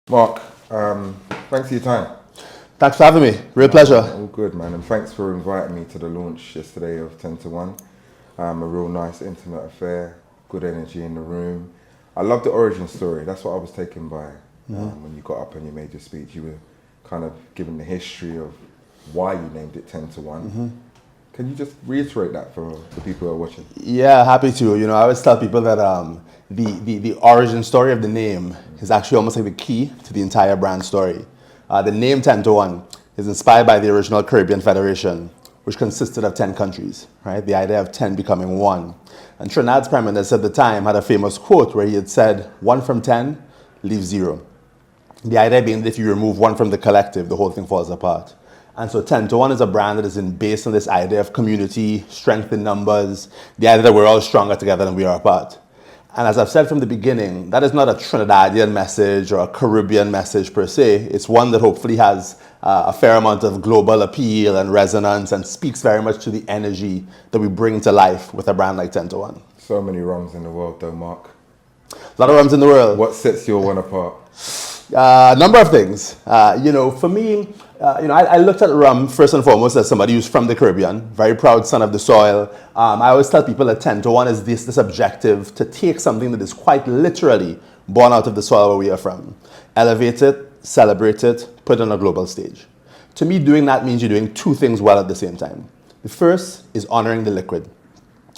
Mark, thanks for your time. Thanks for having me. Real pleasure. All good, man. And thanks for inviting me to the launch yesterday of 10 to 1. A real nice, intimate affair, good energy in the room. I love the origin story. That's what I was taken by when you got up and you made your speech. You were kind of giving the history of why you named it 10 to 1. Can you just reiterate that for the people who are watching? Yeah, happy to. I always tell people that the origin story of the name is actually almost like the key to the entire brand story. The name 10 to 1 is inspired by the original Caribbean Federation, which consisted of 10 countries, right? The idea of 10 becoming one. And Trinidad's Prime Minister at the time had a famous quote where he had said, 1 from 10 leaves 0. The idea being that if you remove 1 from the collective, the whole thing falls apart. And so 10 to 1 is a brand that is based on this idea of community, strength in numbers, the idea that we're all stronger together than we are apart. And as I've said from the beginning, that is not a Trinidadian message or a Caribbean message per se. It's one that hopefully has a fair amount of global appeal and resonance and speaks very much to the energy that we bring to life with a brand like 10 to 1. So many rums in the world though, Mark. A lot of rums in the world. What sets your one apart? A number of things. For me, I looked at rum first and foremost as somebody who's from the Caribbean, very proud son of the soil. I always tell people that 10 to 1 is this objective to take something that is quite literally born out of the soil where we are from, elevate it, celebrate it, put it on a global stage. To me, doing that means you're doing two things well at the same time. The first is honoring the liquid.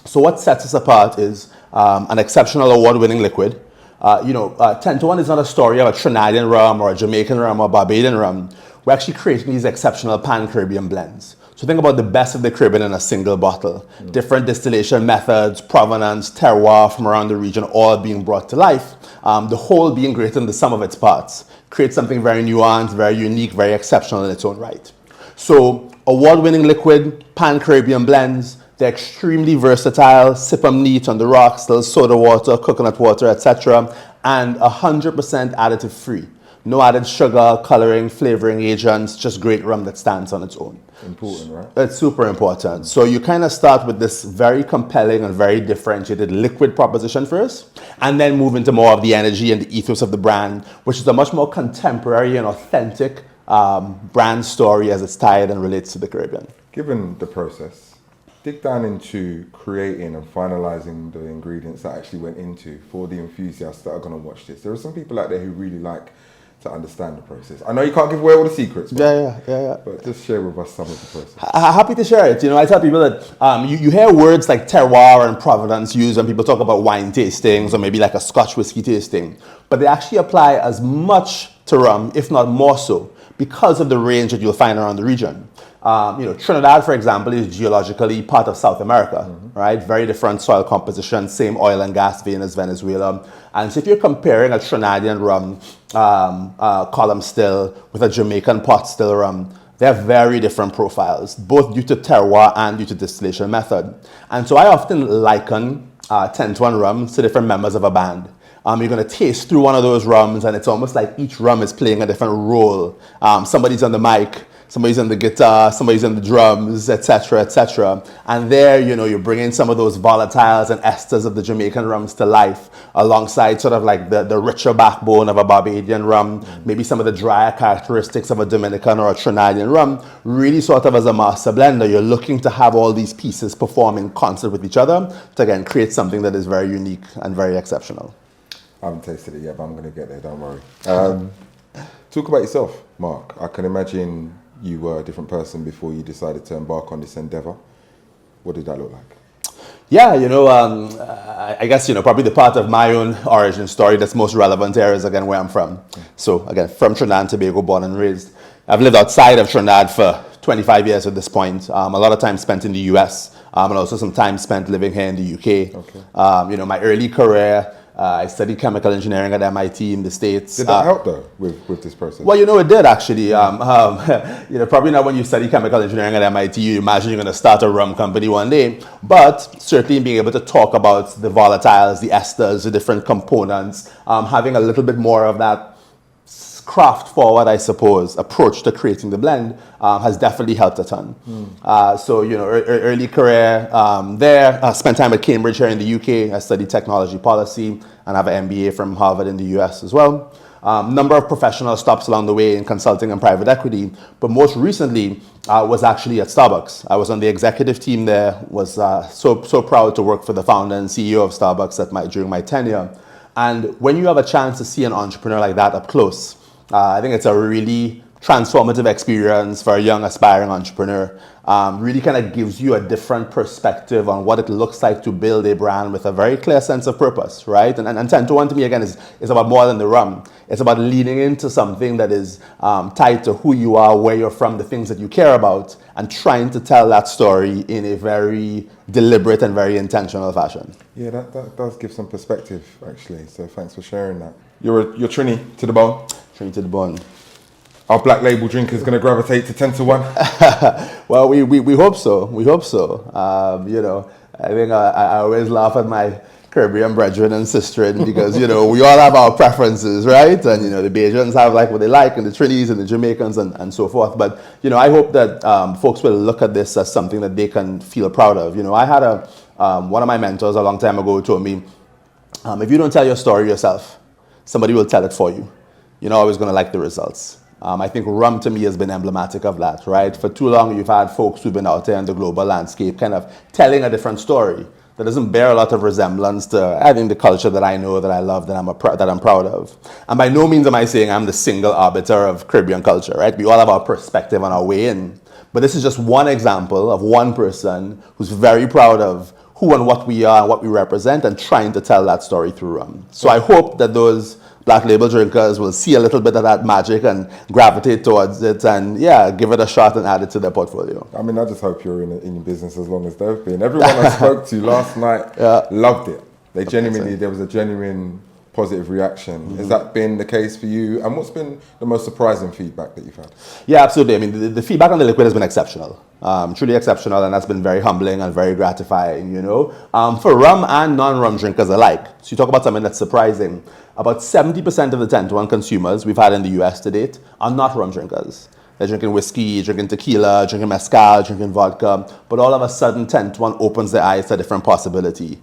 So what sets us apart is an exceptional award-winning liquid. 10 to 1 is not a story of a Trinidadian rum or a Jamaican rum or Barbadian rum. We're actually creating these exceptional pan-Caribbean blends. So think about the best of the Caribbean in a single bottle. Different distillation methods, provenance, terroir from around the region, all being brought to life. The whole being greater than the sum of its parts. Create something very nuanced, very unique, very exceptional in its own right. So award-winning liquid, pan-Caribbean blends. They're extremely versatile, sip 'em neat on the rocks, little soda water, coconut water, etc. And 100% additive free. No added sugar, coloring, flavoring agents, just great rum that stands on its own. Important, right? It's super important. So you kind of start with this very compelling and very differentiated liquid proposition first, and then move into more of the energy and the ethos of the brand, which is a much more contemporary and authentic brand story as it's tied and relates to the Caribbean. Given the process, dig down into creating and finalizing the ingredients that actually went into for the enthusiasts that are going to watch this. There are some people out there who really like to understand the process. I know you can't give away all the secrets, but just share with us some of the process. Happy to share it. I tell people that you hear words like terroir and provenance used when people talk about wine tastings or maybe like a Scotch whiskey tasting, but they actually apply as much to rum, if not more so, because of the range that you'll find around the region. Trinidad, for example, is geologically part of South America, right? Very different soil composition, same oil and gas vein as Venezuela. And so if you're comparing a Trinidadian rum column still with a Jamaican pot still rum, they have very different profiles, both due to terroir and due to distillation method. And so I often liken 10 to 1 rums to different members of a band. You're going to taste through one of those rums, and it's almost like each rum is playing a different role. Somebody's on the mic, somebody's on the guitar, somebody's on the drums, etc., etc. And there, you're bringing some of those volatiles and esters of the Jamaican rums to life, alongside sort of like the richer backbone of a Barbadian rum, maybe some of the drier characteristics of a Dominican or a Trinidadian rum, really sort of as a master blender. You're looking to have all these pieces perform in concert with each other to, again, create something that is very unique and very exceptional. I haven't tasted it yet, but I'm going to get there, don't worry. Talk about yourself, Mark. I can imagine you were a different person before you decided to embark on this endeavor. What did that look like? Yeah, I guess, probably the part of my own origin story that's most relevant here is, again, where I'm from. So, again, from Trinidad and Tobago, born and raised. I've lived outside of Trinidad for 25 years at this point. A lot of time spent in the US, and also some time spent living here in the UK. Okay. My early career, I studied chemical engineering at MIT in the States. Did that help though with this process? Well, it did actually. Probably not when you study chemical engineering at MIT, you imagine you're going to start a rum company one day. But certainly being able to talk about the volatiles, the esters, the different components, having a little bit more of that craft forward, I suppose, approach to creating the blend has definitely helped a ton. So, early career there, spent time at Cambridge here in the UK. I studied technology policy and have an MBA from Harvard in the US as well. Number of professional stops along the way in consulting and private equity, but most recently was actually at Starbucks. I was on the executive team there, was so proud to work for the founder and CEO of Starbucks during my tenure. And when you have a chance to see an entrepreneur like that up close, I think it's a really transformative experience for a young aspiring entrepreneur. Really kind of gives you a different perspective on what it looks like to build a brand with a very clear sense of purpose, right? And 10 to 1 to me, again, is about more than the rum. It's about leaning into something that is tied to who you are, where you're from, the things that you care about, and trying to tell that story in a very deliberate and very intentional fashion. Yeah, that does give some perspective, actually. So thanks for sharing that. You're Trini to the bone. Trini to the bone. Our black label drink is going to gravitate to 10 to 1. Well, we hope so. We hope so. I think I always laugh at my Caribbean brethren and sisterin because, we all have our preferences, right? And, the Bajans have like what they like, and the Trinis and the Jamaicans and so forth. But, I hope that folks will look at this as something that they can feel proud of. I had one of my mentors a long time ago told me, if you don't tell your story yourself, somebody will tell it for you. You're not always going to like the results. I think rum to me has been emblematic of that, right? For too long, you've had folks who've been out there in the global landscape kind of telling a different story that doesn't bear a lot of resemblance to, I think, the culture that I know, that I love, that I'm proud of. And by no means am I saying I'm the single arbiter of Caribbean culture, right? We all have our perspective on our way in. But this is just one example of one person who's very proud of who and what we are and what we represent and trying to tell that story through rum. So I hope that those black label drinkers will see a little bit of that magic and gravitate towards it and, give it a shot and add it to their portfolio. I mean, I just hope you're in business as long as they've been. Everyone I spoke to last night loved it. There was a genuine positive reaction. Mm-hmm. Has that been the case for you? And what's been the most surprising feedback that you've had? Yeah, absolutely. I mean, the feedback on the liquid has been exceptional. Truly exceptional, and that's been very humbling and very gratifying, for rum and non-rum drinkers alike. So you talk about something that's surprising. About 70% of the 10 to 1 consumers we've had in the US to date are not rum drinkers. They're drinking whiskey, drinking tequila, drinking mezcal, drinking vodka, but all of a sudden 10 to 1 opens their eyes to a different possibility.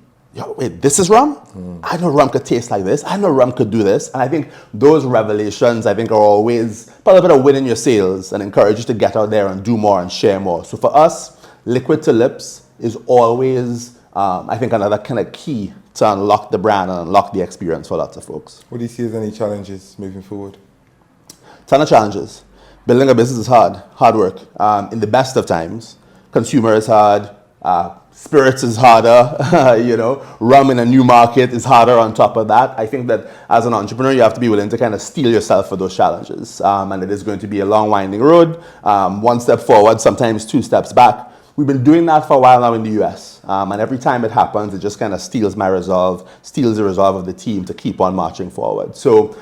Wait, this is rum? I know rum could taste like this. I know rum could do this. And I think those revelations, are always a little bit of win in your sails and encourage you to get out there and do more and share more. So for us, liquid to lips is always, another kind of key to unlock the brand and unlock the experience for lots of folks. What do you see as any challenges moving forward? Ton of challenges. Building a business is hard work. In the best of times, consumer is hard, spirits is harder, rum in a new market is harder on top of that. I think that as an entrepreneur, you have to be willing to kind of steel yourself for those challenges. And it is going to be a long, winding road. One step forward, sometimes 2 steps back. We've been doing that for a while now in the US. And every time it happens, it just kind of steals my resolve, steals the resolve of the team to keep on marching forward. So,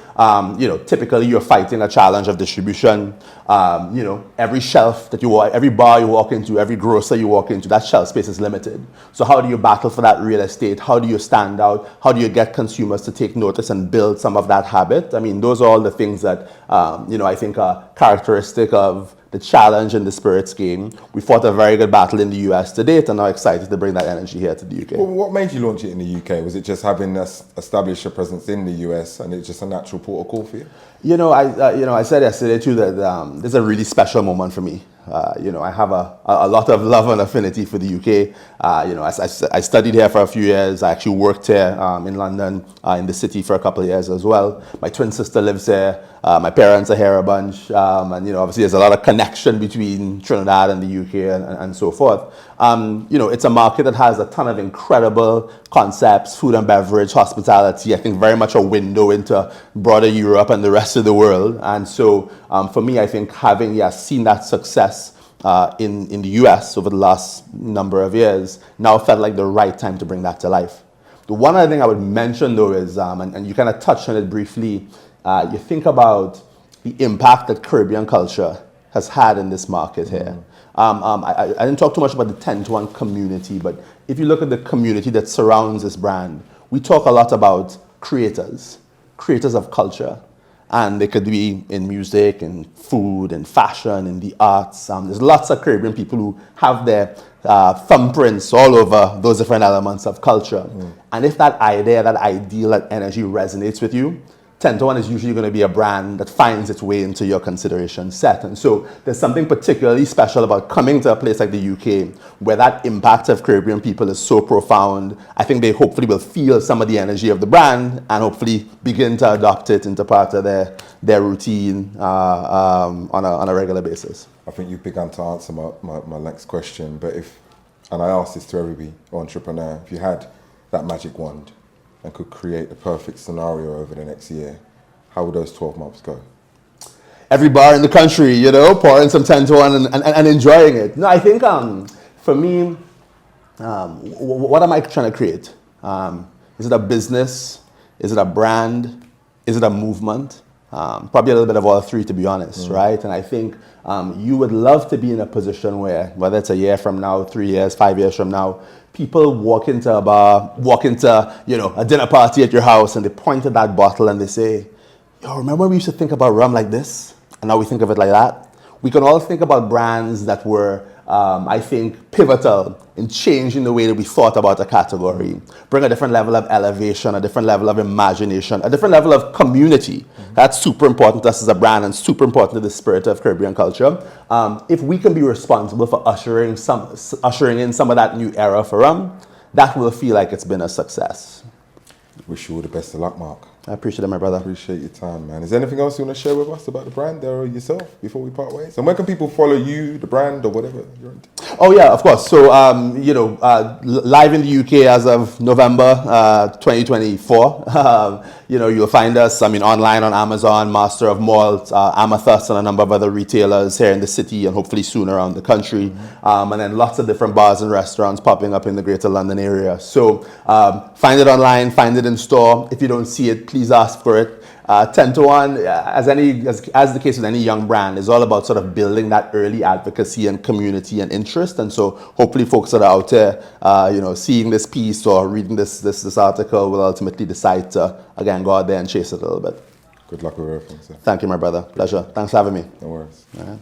typically you're fighting a challenge of distribution. Every shelf that you walk, every bar you walk into, every grocer you walk into, that shelf space is limited. So how do you battle for that real estate? How do you stand out? How do you get consumers to take notice and build some of that habit? I mean, those are all the things that, I think are characteristic of the challenge in the spirits game. We fought a very good battle in the US to date and are excited to bring that energy here to the UK. Well, what made you launch it in the UK? Was it just having established a presence in the US and it's just a natural port of call for you? I said yesterday too that this is a really special moment for me. I have a lot of love and affinity for the UK. I studied here for a few years. I actually worked here in London, in the city for a couple of years as well. My twin sister lives here. My parents are here a bunch. And, obviously there's a lot of connection between Trinidad and the UK and so forth. It's a market that has a ton of incredible concepts, food and beverage, hospitality. I think very much a window into broader Europe and the rest of the world. And so for me, I think having seen that success in the US over the last number of years now felt like the right time to bring that to life. The one other thing I would mention though is, and you kind of touched on it briefly, you think about the impact that Caribbean culture has had in this market here. I didn't talk too much about the 10 to 1 community, but if you look at the community that surrounds this brand, we talk a lot about creators of culture. And it could be in music, in food, in fashion, in the arts. There's lots of Caribbean people who have their thumbprints all over those different elements of culture. And if that idea, that ideal, that energy resonates with you, 10 to 1 is usually going to be a brand that finds its way into your consideration set. And so there's something particularly special about coming to a place like the UK where that impact of Caribbean people is so profound. I think they hopefully will feel some of the energy of the brand and hopefully begin to adopt it into part of their routine on a regular basis. I think you've begun to answer my next question, but and I ask this to every entrepreneur, if you had that magic wand and could create the perfect scenario over the next year, how would those 12 months go? Every bar in the country, pouring some 10 to 1 and enjoying it. No, I think for me, what am I trying to create? Is it a business? Is it a brand? Is it a movement? Probably a little bit of all three, to be honest, right? And I think you would love to be in a position where, whether it's a year from now, 3 years, 5 years from now, people walk into a bar, walk into, a dinner party at your house, and they point at that bottle and they say, yo, remember when we used to think about rum like this? And now we think of it like that? We can all think about brands that were, I think, pivotal in changing the way that we thought about a category. Bring a different level of elevation, a different level of imagination, a different level of community. That's super important to us as a brand and super important to the spirit of Caribbean culture. If we can be responsible for ushering in some of that new era for rum, that will feel like it's been a success. Wish you all the best of luck, Mark. I appreciate it, my brother. Appreciate your time, man. Is there anything else you want to share with us about the brand or yourself before we part ways? And where can people follow you, the brand, or whatever you're into? Oh, yeah, of course. So, live in the UK as of November 2024. You'll find us, online on Amazon, Master of Malt, Amethyst, and a number of other retailers here in the city and hopefully soon around the country. And then lots of different bars and restaurants popping up in the Greater London area. So, find it online, find it in store. If you don't see it, please ask for it. 10 to 1, as the case with any young brand, is all about sort of building that early advocacy and community and interest. And so hopefully folks that are out there, seeing this piece or reading this article will ultimately decide to, again, go out there and chase it a little bit. Good luck with everything, sir. Thank you, my brother. Pleasure. Thanks for having me. No worries. All right.